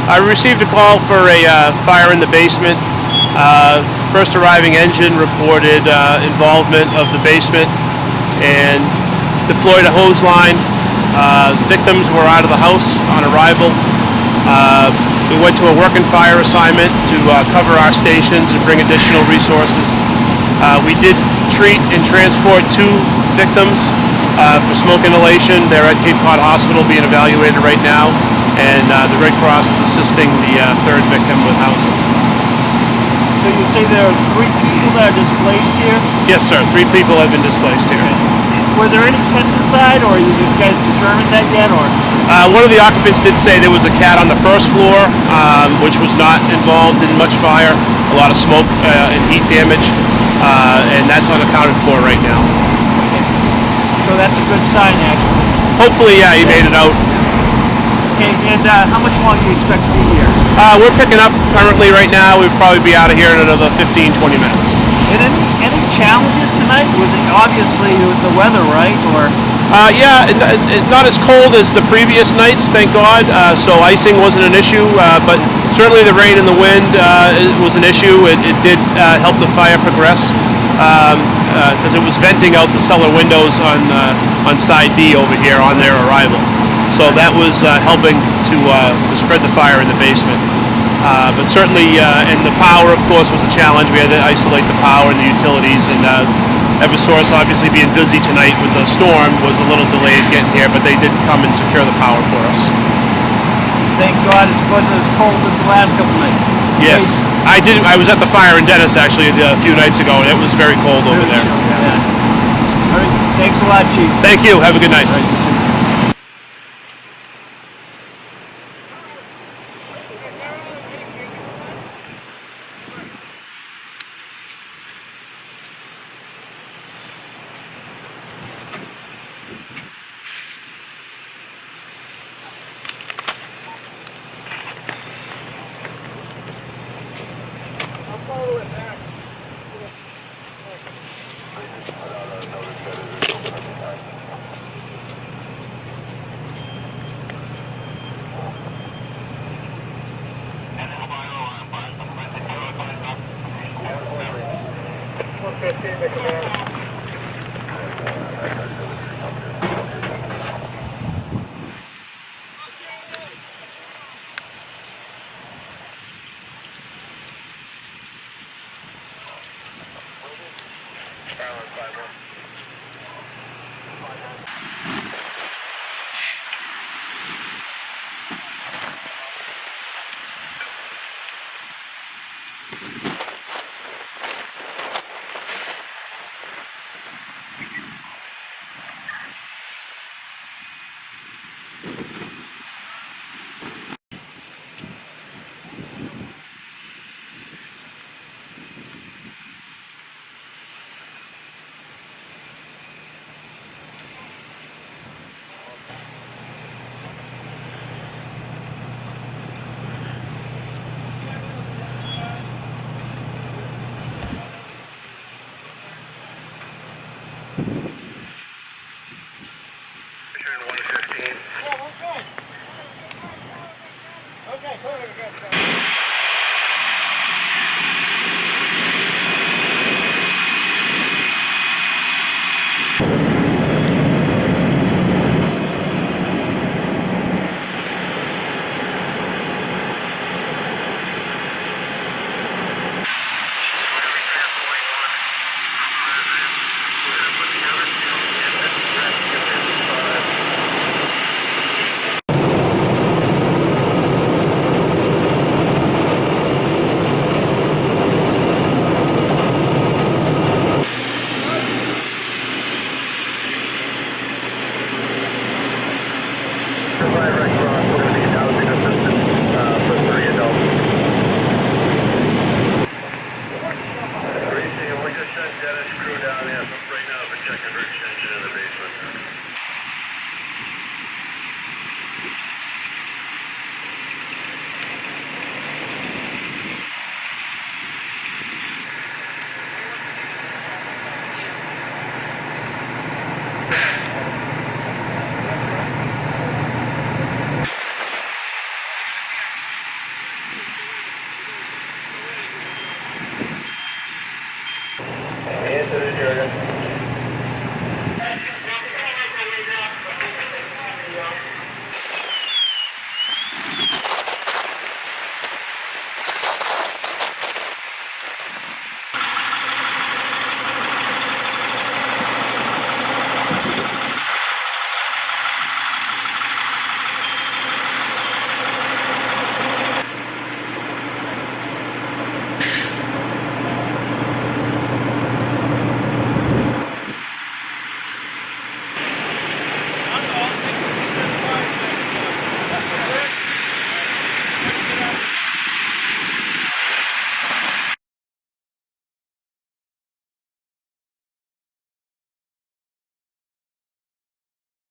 I received a call for a fire in the basement. First arriving engine reported involvement of the basement and deployed a hose line. Victims were out of the house on arrival. We went to a working fire assignment to cover our stations and bring additional resources. We did treat and transport 2 victims for smoke inhalation. They're at Cape Cod Hospital being evaluated right now, and the Red Cross is assisting the 3rd victim with housing. So you say there are 3 people that are displaced here? Yes, sir. 3 people have been displaced here. Were there any pets inside, or you guys determined that yet? Or one of the occupants did say there was a cat on the 1st floor, which was not involved in much fire. A lot of smoke and heat damage, and that's unaccounted for right now. So that's a good sign, actually. Hopefully, yeah, he made it out. Okay, and how much longer do you expect to be here? We're picking up currently right now. We'll probably be out of here in another 15, 20 minutes. And any challenges tonight? Was it obviously with the weather, right? Or yeah, not as cold as the previous nights, thank God. So icing wasn't an issue, but certainly the rain and the wind was an issue. It did help the fire progress because it was venting out the cellar windows on side D over here on their arrival. So that was helping to spread the fire in the basement. But certainly, and the power, of course, was a challenge. We had to isolate the power and the utilities, and Eversource, obviously being busy tonight with the storm, was a little delayed getting here, but they did come and secure the power for us. Thank God it wasn't as cold as the last couple nights. Yes, I did. I was at the fire in Dennis actually a few nights ago, and it was very cold over there. Yeah. All right. Thanks a lot, Chief. Thank you. Have a good night. Yeah, we're good. Okay, cool.